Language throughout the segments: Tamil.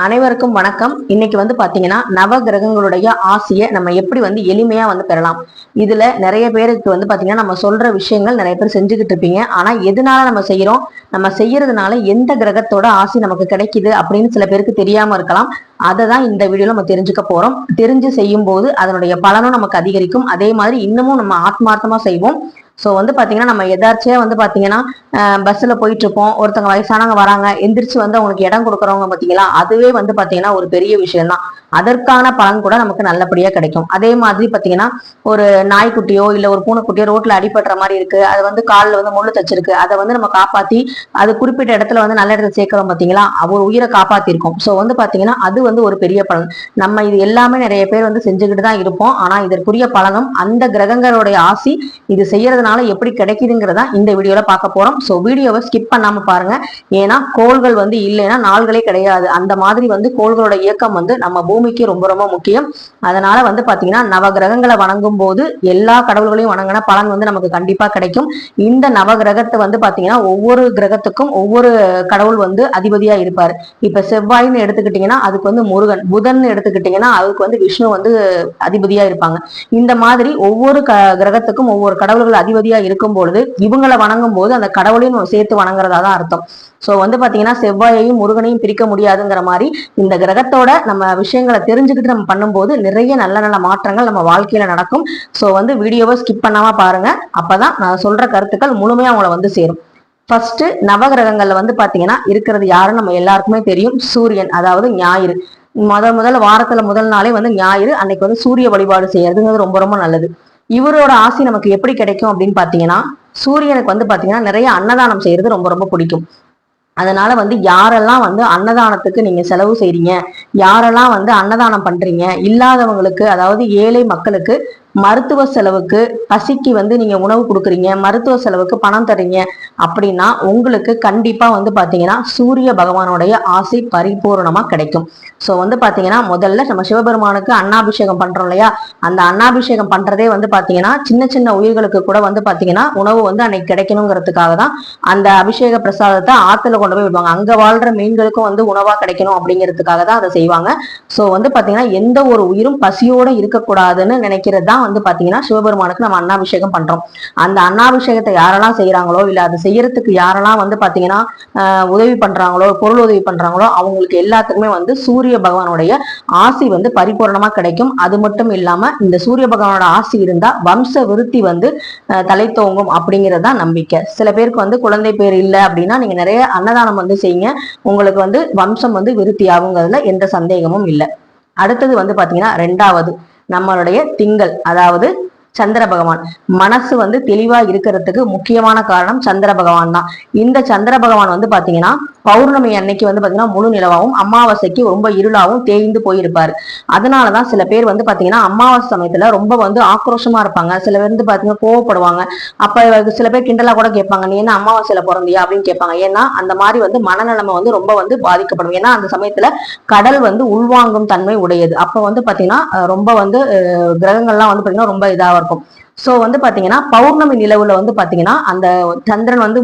அனைவருக்கும் வணக்கம். இன்னைக்கு பாத்தீங்கன்னா நவ கிரகங்களுடைய ஆசையை நம்ம எப்படி எளிமையா பெறலாம். இதுல நிறைய பேருக்கு பாத்தீங்கன்னா நம்ம சொல்ற விஷயங்கள் நிறைய பேர் செஞ்சுக்கிட்டு இருப்பீங்க. ஆனா எதனால நம்ம செய்யறோம், நம்ம செய்யறதுனால எந்த கிரகத்தோட ஆசை நமக்கு கிடைக்குது அப்படின்னு சில பேருக்கு தெரியாம இருக்கலாம். அதை தான் இந்த வீடியோல நம்ம தெரிஞ்சுக்க போறோம். தெரிஞ்சு செய்யும் போது அதனுடைய பலனும் நமக்கு அதிகரிக்கும். அதே மாதிரி இன்னமும் நம்ம ஆத்மார்த்தமா செய்வோம். ஸோ பாத்தீங்கன்னா நம்ம எதார்ச்சியா பாத்தீங்கன்னா பஸ்ல போயிட்டு இருப்போம். ஒருத்தவங்க வயசானவங்க வராங்க, எந்திரிச்சு அவங்களுக்கு இடம் கொடுக்குறவங்க பாத்தீங்களா, அதுவே பாத்தீங்கன்னா ஒரு பெரிய விஷயம் தான். அதற்கான பலன் கூட நமக்கு நல்லபடியா கிடைக்கும். அதே மாதிரி பாத்தீங்கன்னா ஒரு நாய்க்குட்டியோ இல்ல ஒரு பூனைக்குட்டியோ ரோட்ல அடிபடுற மாதிரி இருக்கு, அது காலில் முள்ளு தச்சிருக்கு, அதை நம்ம காப்பாத்தி அது குறிப்பிட்ட இடத்துல நல்ல இடத்துல சேர்க்கிறோம் பாத்தீங்களா, அவர் உயிரை காப்பாத்திருக்கோம். ஸோ பாத்தீங்கன்னா அது ஒரு பெரிய பலன். நம்ம இது எல்லாமே நிறைய பேர் செஞ்சுக்கிட்டு தான் இருப்போம். ஆனா இதற்குரிய பலனும் அந்த கிரகங்களுடைய ஆசி இது செய்யறதுனால எப்படி கிடைக்குதுங்கிறதா இந்த வீடியோல பார்க்க போறோம். ஸோ வீடியோவை ஸ்கிப் பண்ணாம பாருங்க. ஏன்னா கோள்கள் இல்லைன்னா நாள்களே கிடையாது. அந்த மாதிரி கோள்களோட இயக்கம் நம்ம பூமிக்கு ரொம்ப ரொம்ப முக்கியம். அதனால பாத்தீங்கன்னா நவ கிரகங்களை வணங்கும் போது எல்லா கடவுள்களையும் வணங்கின பலன் நமக்கு கண்டிப்பா கிடைக்கும். இந்த நவ கிரகத்தை பாத்தீங்கன்னா ஒவ்வொரு கிரகத்துக்கும் ஒவ்வொரு கடவுள் அதிபதியா இருப்பாரு. இப்ப செவ்வாய்னு எடுத்துக்கிட்டீங்கன்னா அதுக்கு முருகன், புதன் எடுத்துக்கிட்டீங்கன்னா அதுக்கு விஷ்ணு அதிபதியா இருப்பாங்க. இந்த மாதிரி ஒவ்வொரு கிரகத்துக்கும் ஒவ்வொரு கடவுள்கள் அதிபதியா இருக்கும் பொழுது இவங்களை வணங்கும் போது அந்த கடவுளையும் சேர்த்து வணங்குறதா தான் அர்த்தம். சோ பாத்தீங்கன்னா செவ்வாயையும் முருகனையும் பிரிக்க முடியாதுங்கிற மாதிரி இந்த கிரகத்தோட நம்ம விஷயங்களை தெரிஞ்சுக்கிட்டு நம்ம பண்ணும்போது நிறைய நல்ல நல்ல மாற்றங்கள் நம்ம வாழ்க்கையில நடக்கும். சோ வீடியோவை ஸ்கிப் பண்ணாம பாருங்க. அப்பதான் நான் சொல்ற கருத்துக்கள் முழுமையா உங்களை சேரும். ஃபர்ஸ்ட் நவகிரகங்கள்ல பாத்தீங்கன்னா இருக்கிறது யாருன்னு நம்ம எல்லாருக்குமே தெரியும். சூரியன், அதாவது ஞாயிறு. முதல் வாரத்துல முதல் நாளே ஞாயிறு அன்னைக்கு சூரிய வழிபாடு செய்யறதுங்கிறது ரொம்ப ரொம்ப நல்லது. இவரோட ஆசை நமக்கு எப்படி கிடைக்கும் அப்படின்னு பாத்தீங்கன்னா, சூரியனுக்கு பாத்தீங்கன்னா நிறைய அன்னதானம் செய்யறது ரொம்ப ரொம்ப பிடிக்கும். அதனால யாரெல்லாம் அன்னதானத்துக்கு நீங்க செலவு செய்றீங்க, யாரெல்லாம் அன்னதானம் பண்றீங்க, இல்லாதவங்களுக்கு அதாவது ஏழை மக்களுக்கு மருத்துவ செலவுக்கு, பசிக்கு நீங்க உணவு கொடுக்குறீங்க, மருத்துவ செலவுக்கு பணம் தரீங்க அப்படின்னா உங்களுக்கு கண்டிப்பா பாத்தீங்கன்னா சூரிய பகவானுடைய ஆசை பரிபூர்ணமா கிடைக்கும். சோ பாத்தீங்கன்னா முதல்ல நம்ம சிவபெருமானுக்கு அன்னாபிஷேகம் பண்றோம் இல்லையா, அந்த அன்னாபிஷேகம் பண்றதே பாத்தீங்கன்னா சின்ன சின்ன உயிர்களுக்கு கூட பாத்தீங்கன்னா உணவு அன்னைக்கு கிடைக்கணுங்கிறதுக்காக தான் அந்த அபிஷேக பிரசாதத்தை ஆத்துல கொண்டு போய் விடுவாங்க. அங்க வாழ்ற மீன்களுக்கும் உணவா கிடைக்கணும் அப்படிங்கிறதுக்காக தான் அதை செய்வாங்க. சோ பாத்தீங்கன்னா எந்த ஒரு உயிரும் பசியோட இருக்கக்கூடாதுன்னு நினைக்கிறது தான் பாத்தீங்கன்னா சிவபெருமானுக்கு நம்ம அன்னாபிஷேகம் பண்றோம். அந்த அன்னாபிஷேகத்தை யாரெல்லாம் செய்யறாங்களோ இல்ல அதை செய்யறதுக்கு யாரெல்லாம் பாத்தீங்கன்னா உதவி பண்றாங்களோ, பொருள் உதவி பண்றாங்களோ அவங்களுக்கு எல்லாத்துக்குமே சூரிய பகவானுடைய ஆசி பரிபூர்ணமா கிடைக்கும். அது மட்டும் இல்லாம இந்த சூரிய பகவானோட ஆசி இருந்தா வம்ச விருத்தி தலை தோங்கும் அப்படிங்கறதா நம்பிக்கை. சில பேருக்கு குழந்தை பேர் இல்லை அப்படின்னா நீங்க நிறைய அன்னதானம் செய்யுங்க, உங்களுக்கு வம்சம் விருத்தி ஆகுங்கிறதுல எந்த சந்தேகமும் இல்லை. அடுத்தது பாத்தீங்கன்னா ரெண்டாவது நம்மளுடைய திங்கள், அதாவது சந்திர பகவான். மனசு தெளிவா இருக்கிறதுக்கு முக்கியமான காரணம் சந்திர பகவான் தான். இந்த சந்திர பகவான் பாத்தீங்கன்னா பௌர்ணமி அன்னைக்கு பாத்தீங்கன்னா முழு நிலவாகவும் அமாவாசைக்கு ரொம்ப இருளாவும் தேய்ந்து போயிருப்பாரு. அதனாலதான் சில பேர் பாத்தீங்கன்னா அமாவாசை சமயத்துல ரொம்ப ஆக்ரோஷமா இருப்பாங்க. சில பேர் பாத்தீங்கன்னா கோவப்படுவாங்க. அப்ப சில பேர் கிண்டலா கூட கேட்பாங்க, நீ என்ன அமாவாசையில பிறந்தியா அப்படின்னு கேட்பாங்க. ஏன்னா அந்த மாதிரி மனநிலைமை ரொம்ப பாதிக்கப்படும். ஏன்னா அந்த சமயத்துல கடல் உள்வாங்கும் தன்மை உடையது. அப்ப பாத்தீங்கன்னா ரொம்ப கிரகங்கள்லாம் பாத்தீங்கன்னா ரொம்ப இதாக இருக்கும். சோ பாத்தீங்கன்னா பௌர்ணமி நிலவுல பாத்தீங்கன்னா அந்த சந்திரன்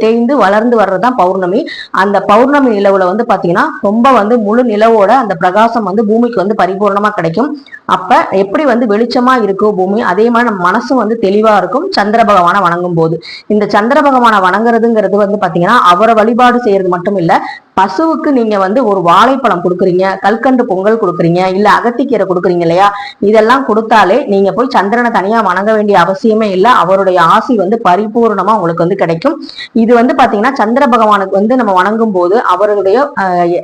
தேய்ந்து வளர்ந்து வர்றதுதான் பௌர்ணமி. அந்த பௌர்ணமி நிலவுல பாத்தீங்கன்னா ரொம்ப முழு நிலவோட அந்த பிரகாசம் பூமிக்கு பரிபூர்ணமா கிடைக்கும். அப்ப எப்படி வெளிச்சமா இருக்கும் பூமி, அதே மாதிரி நம்ம மனசும் தெளிவா இருக்கும் சந்திர பகவானை வணங்கும் போது. இந்த சந்திர பகவானை வணங்குறதுங்கிறது பாத்தீங்கன்னா அவரை வழிபாடு செய்யறது மட்டும் இல்ல, பசுவுக்கு நீங்க ஒரு வாழைப்பழம் கொடுக்குறீங்க, கல்கண்டு பொங்கல் கொடுக்குறீங்க, இல்ல அகத்திக்கீரை கொடுக்குறீங்க இல்லையா, இதெல்லாம் கொடுத்தாலே நீங்க போய் சந்திரனை தனியா வணங்க வேண்டிய அவசியமே இல்லை. அவருடைய ஆசி பரிபூர்ணமா உங்களுக்கு கிடைக்கும். இது பாத்தீங்கன்னா சந்திர பகவானுக்கு நம்ம வணங்கும் போது அவருடைய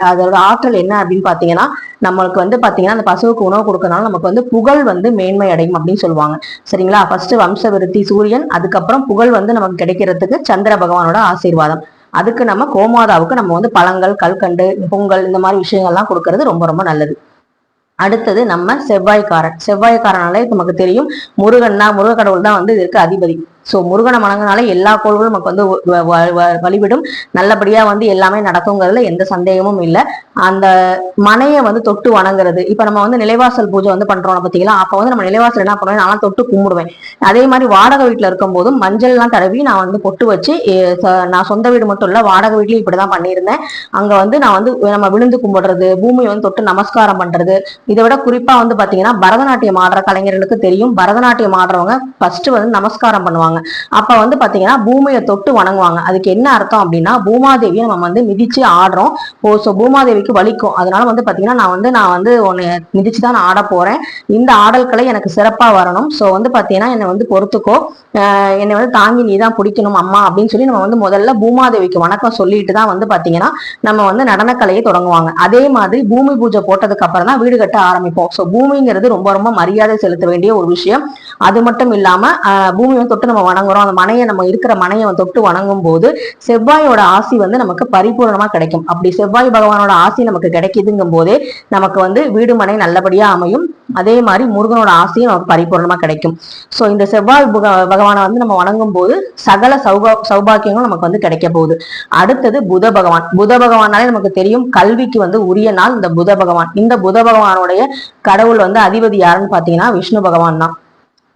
அதோட ஆற்றல் என்ன அப்படின்னு பாத்தீங்கன்னா, நம்மளுக்கு பாத்தீங்கன்னா அந்த பசுவுக்கு உணவு கொடுக்கறதுனால நமக்கு புகழ் மேன்மை அடையும் அப்படின்னு சொல்லுவாங்க. சரிங்களா? ஃபர்ஸ்ட் வம்ச விருத்தி சூரியன், அதுக்கப்புறம் புகழ் நமக்கு கிடைக்கிறதுக்கு சந்திர பகவானோட ஆசீர்வாதம். அதுக்கு நம்ம கோமாதாவுக்கு நம்ம பழங்கள், கல்கண்டு, பொங்கல் இந்த மாதிரி விஷயங்கள்லாம் கொடுக்கறது ரொம்ப ரொம்ப நல்லது. அடுத்தது நம்ம செவ்வாய்க்காரன். செவ்வாய்க்காரனாலே நமக்கு தெரியும் முருகன்னா முருக கடவுள் தான் இதுக்கு அதிபதி. ஸோ முருகனை வணங்கினாலே எல்லா கோள்களும் நமக்கு வந்து வழிவிடும், நல்லபடியா வந்து எல்லாமே நடக்குங்கிறதுல எந்த சந்தேகமும் இல்லை. அந்த மனையை வந்து தொட்டு வணங்குறது, இப்ப நம்ம வந்து நிலைவாசல் பூஜை வந்து பண்றோம் பார்த்தீங்களா, அப்ப வந்து நம்ம நிலைவாசல் என்ன பண்ணுவேன், நான் தொட்டு கும்பிடுவேன். அதே மாதிரி வாடகை வீட்டுல இருக்கும் போதும் மஞ்சள் எல்லாம் தடவி நான் வந்து பொட்டு வச்சு, நான் சொந்த வீடு மட்டும் இல்ல வாடகை வீட்லயும் இப்படிதான் பண்ணியிருந்தேன். அங்க வந்து நான் வந்து நம்ம விழுந்து கும்பிடுறது, பூமியை வந்து தொட்டு நமஸ்காரம் பண்றது. இதை விட குறிப்பா வந்து பாத்தீங்கன்னா பரதநாட்டியம் ஆடுற கலைஞர்களுக்கு தெரியும், பரதநாட்டியம் ஆடுறவங்க ஃபர்ஸ்ட் வந்து நமஸ்காரம் பண்ணுவாங்க. அப்ப வந்து பாத்தீங்கன்னா பூமியை தொட்டு வணங்குவாங்க. அதுக்கு என்ன அர்த்தம் அப்படின்னா, பூமாதேவியை நம்ம வந்து மிதிச்சு ஆடுறோம், பூமாதேவிக்கு வலிக்கும், அதனால வந்து பாத்தீங்கன்னா நான் வந்து உன்னை மிதிச்சுதான் நான் ஆட போறேன், இந்த ஆடல் கலை எனக்கு சிறப்பா வரணும், சோ வந்து பாத்தீங்கன்னா என்னை வந்து பொறுத்துக்கோ, என்னை வந்து தாங்கி நீ தான் பிடிக்கணும் அம்மா அப்படின்னு சொல்லி நம்ம வந்து முதல்ல பூமாதேவிக்கு வணக்கம் சொல்லிட்டு தான் வந்து பாத்தீங்கன்னா நம்ம வந்து நடனக்கலையை தொடங்குவாங்க. அதே மாதிரி பூமி பூஜை போட்டதுக்கு அப்புறம் தான் வீடு கட்ட ஆரம்பிப்போம். ஸோ பூமிங்கிறது ரொம்ப ரொம்ப மரியாதை செலுத்த வேண்டிய ஒரு விஷயம். அது மட்டும் இல்லாம பூமியை தொட்டு நம்ம வணங்குறோம், அந்த மனையை நம்ம இருக்கிற மனையை தொட்டு வணங்கும் போது செவ்வாயோட ஆசி வந்து நமக்கு பரிபூர்ணமா கிடைக்கும். அப்படி செவ்வாய் பகவானோட ஆசி நமக்கு கிடைக்குதுங்கும் போதே நமக்கு வந்து வீடு மனை நல்லபடியா அமையும். அதே மாதிரி முருகனோட ஆசையும் நமக்கு பரிபூர்ணமா கிடைக்கும். சோ இந்த செவ்வாய் பகவானை வந்து நம்ம வணங்கும் போது சகல சௌபாக்கியங்களும் நமக்கு வந்து கிடைக்க போகுது. அடுத்தது புத பகவான். புத பகவானாலே நமக்கு தெரியும் கல்விக்கு வந்து உரிய நாள் இந்த புத பகவான். இந்த புத பகவானுடைய கடவுள் வந்து அதிபதி யாருன்னு பாத்தீங்கன்னா விஷ்ணு பகவான் தான்.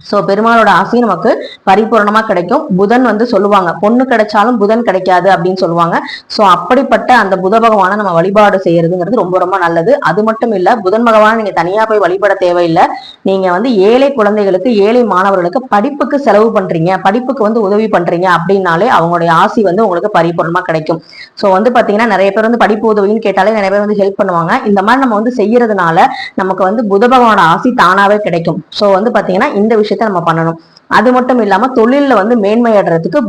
சோ பெருமாளோட ஆசையும் நமக்கு பரிபூர்ணமா கிடைக்கும். புதன் வந்து சொல்லுவாங்க பொண்ணு கிடைச்சாலும் புதன் கிடைக்காது அப்படின்னு சொல்லுவாங்க. சோ அப்படிப்பட்ட அந்த புத பகவானை நம்ம வழிபாடு செய்யறதுங்கிறது ரொம்ப ரொம்ப நல்லது. அது மட்டும் இல்ல, புதன் பகவானை நீங்க தனியா போய் வழிபட தேவையில்லை. நீங்க வந்து ஏழை குழந்தைகளுக்கு ஏழை மாணவர்களுக்கு படிப்புக்கு செலவு பண்றீங்க, படிப்புக்கு வந்து உதவி பண்றீங்க அப்படின்னாலே அவங்களுடைய ஆசி வந்து உங்களுக்கு பரிபூர்ணமா கிடைக்கும். சோ வந்து பாத்தீங்கன்னா நிறைய பேர் வந்து படிப்பு உதவின்னு கேட்டாலே நிறைய பேர் வந்து ஹெல்ப் பண்ணுவாங்க. இந்த மாதிரி நம்ம வந்து செய்யறதுனால நமக்கு வந்து புத பகவானோட ஆசி தானாவே கிடைக்கும். சோ வந்து பாத்தீங்கன்னா இந்த விஷயத்த நம்ம பண்ணணும். அது மட்டும் இல்லாம தொழில்ல வந்து மேன்மையடைறதுக்கு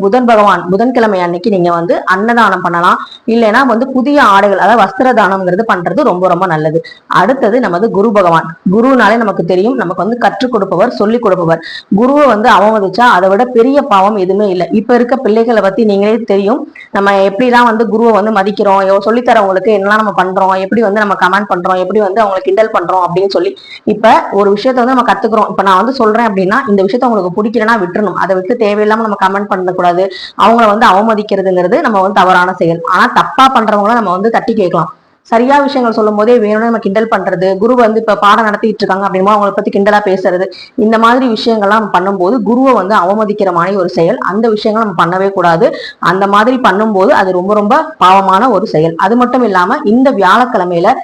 புதன்கிழமை அன்னைக்கு நீங்க வந்து அன்னதானம் பண்ணலாம். இல்லைன்னா வந்து புதிய ஆடைகள், அதாவது வஸ்திர தானம்ங்கிறது பண்றது ரொம்ப ரொம்ப நல்லது. அடுத்தது நமது குரு பகவான். குருனாலே நமக்கு தெரியும் நமக்கு வந்து கற்றுக் கொடுப்பவர், சொல்லிக் கொடுப்பவர். குருவை வந்து அவமதிச்சா அதை விட பெரிய பாவம் எதுவுமே இல்லை. இப்ப இருக்க பிள்ளைகளை பத்தி நீங்களே தெரியும், நம்ம எப்படிலாம் வந்து குருவை வந்து மதிக்கிறோம், சொல்லித்தரவங்களுக்கு என்னெல்லாம் நம்ம பண்றோம், எப்படி வந்து நம்ம கமெண்ட் பண்றோம், எப்படி வந்து அவங்களை கிண்டல் பண்றோம் அப்படின்னு சொல்லி. இப்ப ஒரு விஷயத்த வந்து நம்ம கத்துக்கிறோம். இப்ப நான் வந்து சொல்றேன் அப்படின்னா இந்த விஷயத்த உங்களுக்கு பிடிக்கலன்னா விட்டுறணும். அதை விட்டு தேவையில்லாம நம்ம கமெண்ட் பண்ணக்கூடாது. அவங்கள வந்து அவமதிக்கிறதுங்கிறது நம்ம வந்து தவறான செயல். ஆனா தப்பா பண்றவங்கள நம்ம வந்து தட்டி கேட்கலாம். சரியா விஷயங்கள் சொல்லும் போதே வேணும்னு நம்ம கிண்டல் பண்றது, குரு வந்து இப்ப பாடம் நடத்திட்டு இருக்காங்க அப்படின்னா அவங்களை பத்தி கிண்டலா பேசுறது, இந்த மாதிரி விஷயங்கள்லாம் நம்ம பண்ணும்போது குருவை வந்து அவமதிக்கிற மாதிரி ஒரு செயல். அந்த விஷயங்கள் நம்ம பண்ணவே கூடாது. அந்த மாதிரி பண்ணும்போது அது ரொம்ப ரொம்ப பாவமான ஒரு செயல். அது மட்டும் இல்லாம இந்த வியாழக்கிழமையில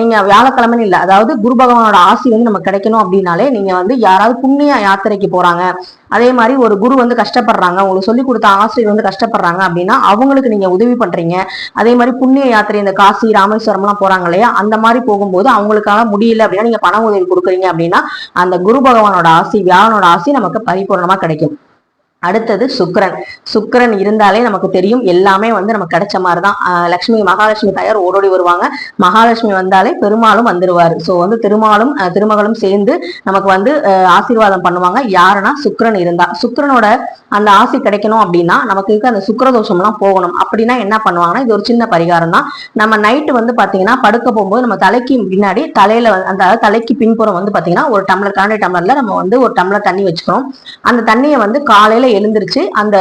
நீங்க வியாழக்கிழமைன்னு இல்லை, அதாவது குரு பகவானோட ஆசி வந்து நமக்கு கிடைக்கணும் அப்படின்னாலே நீங்க வந்து யாராவது புண்ணிய யாத்திரைக்கு போறாங்க, அதே மாதிரி ஒரு குரு வந்து கஷ்டப்படுறாங்க, உங்களுக்கு சொல்லி கொடுத்த ஆசிரியர் வந்து கஷ்டப்படுறாங்க அப்படின்னா அவங்களுக்கு நீங்க உதவி பண்றீங்க. அதே மாதிரி புண்ணிய யாத்திரை இந்த காசி ராமேஸ்வரம் எல்லாம் போறாங்க இல்லையா, அந்த மாதிரி போகும்போது அவங்களுக்காக முடியல அப்படின்னா நீங்க பண உதவி கொடுக்குறீங்க அப்படின்னா அந்த குரு பகவானோட ஆசி, வியாழனோட ஆசி நமக்கு பரிபூர்ணமா கிடைக்கும். அடுத்தது சுக்கிரன். சுக்கிரன் இருந்தாலே நமக்கு தெரியும் எல்லாமே வந்து நமக்கு கிடைச்ச மாதிரிதான். மகாலட்சுமி தாயார் ஓடோடி வருவாங்க. மகாலட்சுமி வந்தாலே பெருமாளும் வந்துருவாரு. சோ வந்து திருமகளும் சேர்ந்து நமக்கு வந்து ஆசீர்வாதம் பண்ணுவாங்க. யாருன்னா சுக்கிரன் இருந்தா. சுக்கிரனோட அந்த ஆசி கிடைக்கணும் அப்படின்னா நமக்கு இருக்க அந்த சுக்கிரதோஷம் எல்லாம் போகணும். அப்படின்னா என்ன பண்ணுவாங்கன்னா, இது ஒரு சின்ன பரிகாரம் தான். நம்ம நைட்டு வந்து பாத்தீங்கன்னா படுக்க போகும்போது நம்ம தலைக்கு பின்னாடி தலையில அந்த தலைக்கு பின்புறம் வந்து பாத்தீங்கன்னா ஒரு டம்ளர், கரண்டி டம்ளர்ல நம்ம வந்து ஒரு டம்ளர் தண்ணி வச்சுக்கணும். அந்த தண்ணியை வந்து காலையில எழுந்திருச்சு அந்த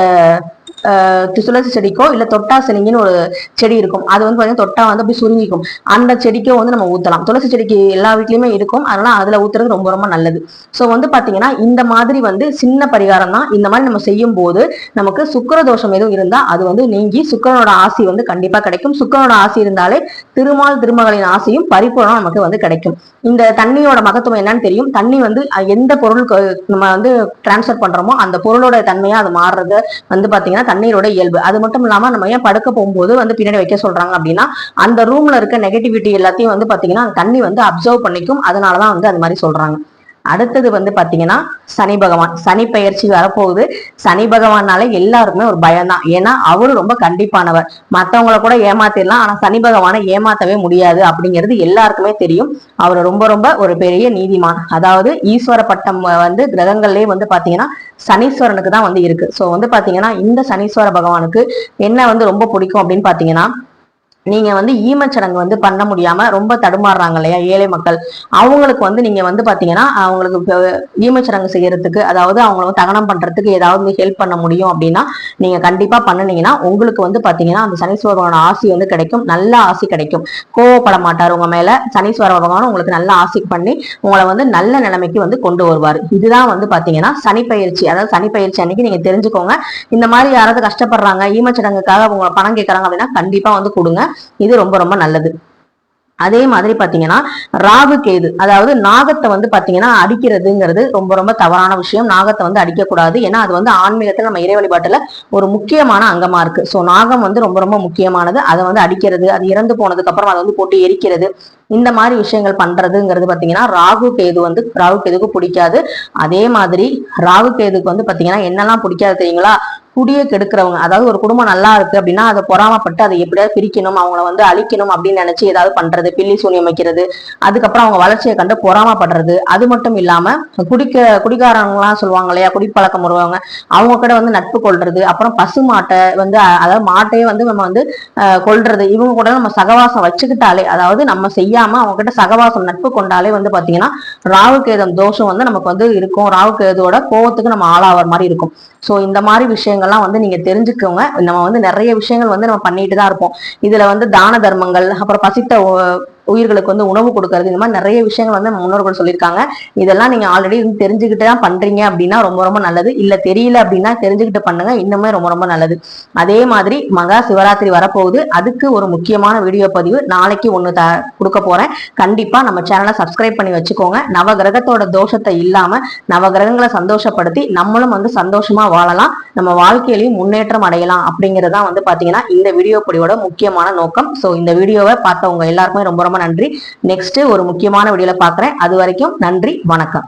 துளசி செடிக்கோ இல்ல தொட்டா செடிங்கன்னு ஒரு செடி இருக்கும், அது வந்து பாத்தீங்கன்னா தொட்டா வந்து அப்படி சுருங்கிக்கும், அந்த செடிக்கோ வந்து நம்ம ஊத்தலாம். துளசி செடிக்கு எல்லா வீட்லயுமே இருக்கும், அதனால அதுல ஊத்துறது ரொம்ப ரொம்ப நல்லது. சோ வந்து பாத்தீங்கன்னா இந்த மாதிரி வந்து சின்ன பரிகாரம் தான். இந்த மாதிரி நம்ம செய்யும் போது நமக்கு சுக்கிர தோஷம் எதுவும் இருந்தா அது வந்து நீங்கி சுக்கிரனோட ஆசி வந்து கண்டிப்பா கிடைக்கும். சுக்கிரனோட ஆசி இருந்தாலே திருமகளின் ஆசையும் பரிபூர்ணம் நமக்கு வந்து கிடைக்கும். இந்த தண்ணியோட மகத்துவம் என்னன்னு தெரியும். தண்ணி வந்து எந்த பொருளுக்கு நம்ம வந்து டிரான்ஸ்பர் பண்றோமோ அந்த பொருளோட தன்மையா அது மாறுறது வந்து பாத்தீங்கன்னா தண்ணீரோட இயல்பு. அது மட்டும் இல்லாம நம்ம ஏன் படுக்க போகும்போது வந்து பின்னாடி வைக்க சொல்றாங்க அப்படின்னா அந்த ரூம்ல இருக்க நெகட்டிவிட்டி எல்லாத்தையும் வந்து பாத்தீங்கன்னா தண்ணி வந்து அப்சர்வ் பண்ணிக்கும், அதனாலதான் வந்து அது மாதிரி சொல்றாங்க. அடுத்தது வந்து பாத்தீங்கன்னா சனி பகவான். சனி பெயர்ச்சி வரப்போகுது. சனி பகவானால எல்லாருக்குமே ஒரு பயம் தான். ஏன்னா அவரு ரொம்ப கண்டிப்பானவர். மத்தவங்களை கூட ஏமாத்திடலாம், ஆனா சனி பகவானை ஏமாத்தவே முடியாது அப்படிங்கிறது எல்லாருக்குமே தெரியும். அவர் ரொம்ப ரொம்ப ஒரு பெரிய நீதிமான். அதாவது ஈஸ்வர பட்டம் வந்து கிரகங்கள்லயே வந்து பாத்தீங்கன்னா சனீஸ்வரனுக்கு தான் வந்து இருக்கு. சோ வந்து பாத்தீங்கன்னா இந்த சனீஸ்வர பகவானுக்கு என்ன வந்து ரொம்ப பிடிக்கும் அப்படின்னு பாத்தீங்கன்னா நீங்க வந்து ஈமச்சடங்கு வந்து பண்ண முடியாம ரொம்ப தடுமாறுறாங்க இல்லையா ஏழை மக்கள், அவங்களுக்கு வந்து நீங்க வந்து பாத்தீங்கன்னா அவங்களுக்கு ஈமச்சடங்கு செய்யறதுக்கு, அதாவது அவங்களை தகனம் பண்றதுக்கு ஏதாவது ஹெல்ப் பண்ண முடியும் அப்படின்னா நீங்க கண்டிப்பா பண்ணுனீங்கன்னா உங்களுக்கு வந்து பாத்தீங்கன்னா அந்த சனீஸ்வர பகவான் ஆசி வந்து கிடைக்கும், நல்ல ஆசி கிடைக்கும். கோவப்பட மாட்டார் உங்க மேல. சனீஸ்வர பகவான் உங்களுக்கு நல்ல ஆசி பண்ணி உங்களை வந்து நல்ல நிலைமைக்கு வந்து கொண்டு வருவார். இதுதான் வந்து பாத்தீங்கன்னா சனிப்பயிற்சி. அதாவது சனிப்பயிற்சி அன்னைக்கு நீங்க தெரிஞ்சுக்கோங்க. இந்த மாதிரி யாராவது கஷ்டப்படுறாங்க, ஈமச்சடங்குக்காக உங்க பணம் கேட்கறாங்க அப்படின்னா கண்டிப்பா வந்து கொடுங்க. இது ரொம்ப ரொம்ப நல்லது. அதே மாதிரி பாத்தீங்கன்னா ராகு கேது, அதாவது நாகத்தை வந்து பாத்தீங்கன்னா அடிக்கிறதுங்கிறது ரொம்ப ரொம்ப தவறான விஷயம். நாகத்தை வந்து அடிக்க கூடாது. ஏன்னா அது வந்து ஆன்மீகத்துல நம்ம இறை வழிபாட்டுல ஒரு முக்கியமான அங்கமா இருக்கு. சோ நாகம் வந்து ரொம்ப ரொம்ப முக்கியமானது. அதை வந்து அடிக்கிறது, அது இறந்து போனதுக்கு அப்புறம் அதை வந்து போட்டு எரிக்கிறது, இந்த மாதிரி விஷயங்கள் பண்றதுங்கிறது பாத்தீங்கன்னா ராகு கேதுக்கு பிடிக்காது. அதே மாதிரி ராகு கேதுக்கு வந்து பாத்தீங்கன்னா என்னெல்லாம் பிடிக்காது தெரியுங்களா? குடியை கெடுக்கிறவங்க, அதாவது ஒரு குடும்பம் நல்லா இருக்கு அப்படின்னா அதை பொறாமப்பட்டு அதை எப்படியாவது பிரிக்கணும், அவங்கள வந்து அழிக்கணும் அப்படின்னு நினைச்சு ஏதாவது பண்றது, பில்லி சூனியம் வைக்கிறது, அதுக்கப்புறம் அவங்க வளர்ச்சியை கண்டு பொறாமப்படுறது. அது மட்டும் இல்லாம குடிகாரங்களாம் சொல்லுவாங்க இல்லையா, குடிப்பழக்கம் வருவாங்க, அவங்க கூட வந்து நட்பு கொள்றது, அப்புறம் பசு மாட்டை வந்து அதாவது மாட்டையே வந்து நம்ம வந்து கொள்றது, இவங்க கூட நம்ம சகவாசம் வச்சுக்கிட்டாலே, அதாவது நம்ம செய்யாம அவங்க கிட்ட சகவாசம் நட்பு கொண்டாலே வந்து பாத்தீங்கன்னா ராகு கேதம் தோஷம் வந்து நமக்கு வந்து இருக்கும். ராகு கேதோட கோவத்துக்கு நம்ம ஆளாகிற மாதிரி இருக்கும். சோ இந்த மாதிரி விஷயங்கள்லாம் வந்து நீங்க தெரிஞ்சுக்கோங்க. நம்ம வந்து நிறைய விஷயங்கள் வந்து நம்ம பண்ணிட்டு தான் இருப்போம். இதுல வந்து தான தர்மங்கள், அப்புறம் பசித்த உயிர்களுக்கு வந்து உணவு கொடுக்கறது, இந்த மாதிரி நிறைய விஷயங்கள் வந்து முன்னோர்கள் சொல்லியிருக்காங்க. இதெல்லாம் நீங்க ஆல்ரெடி தெரிஞ்சுக்கிட்டு தான் பண்றீங்க அப்படின்னா ரொம்ப ரொம்ப நல்லது. இல்ல தெரியல அப்படின்னா தெரிஞ்சுக்கிட்டு பண்ணுங்க, இன்னுமே ரொம்ப ரொம்ப நல்லது. அதே மாதிரி மகா சிவராத்திரி வரப்போகுது. அதுக்கு ஒரு முக்கியமான வீடியோ பதிவு நாளைக்கு ஒண்ணு கொடுக்க போறேன். கண்டிப்பா நம்ம சேனலை சப்ஸ்கிரைப் பண்ணி வச்சுக்கோங்க. நவகிரகத்தோட தோஷத்தை இல்லாம நவகிரகங்களை சந்தோஷப்படுத்தி நம்மளும் வந்து சந்தோஷமா வாழலாம், நம்ம வாழ்க்கையிலையும் முன்னேற்றம் அடையலாம் அப்படிங்கறதான் வந்து பாத்தீங்கன்னா இந்த வீடியோ பதிவோட முக்கியமான நோக்கம். சோ இந்த வீடியோவை பார்த்தவங்க எல்லாருக்குமே ரொம்ப ரொம்ப நன்றி. நெக்ஸ்ட் ஒரு முக்கியமான வீடியோல பாக்குறேன். அது வரைக்கும் நன்றி, வணக்கம்.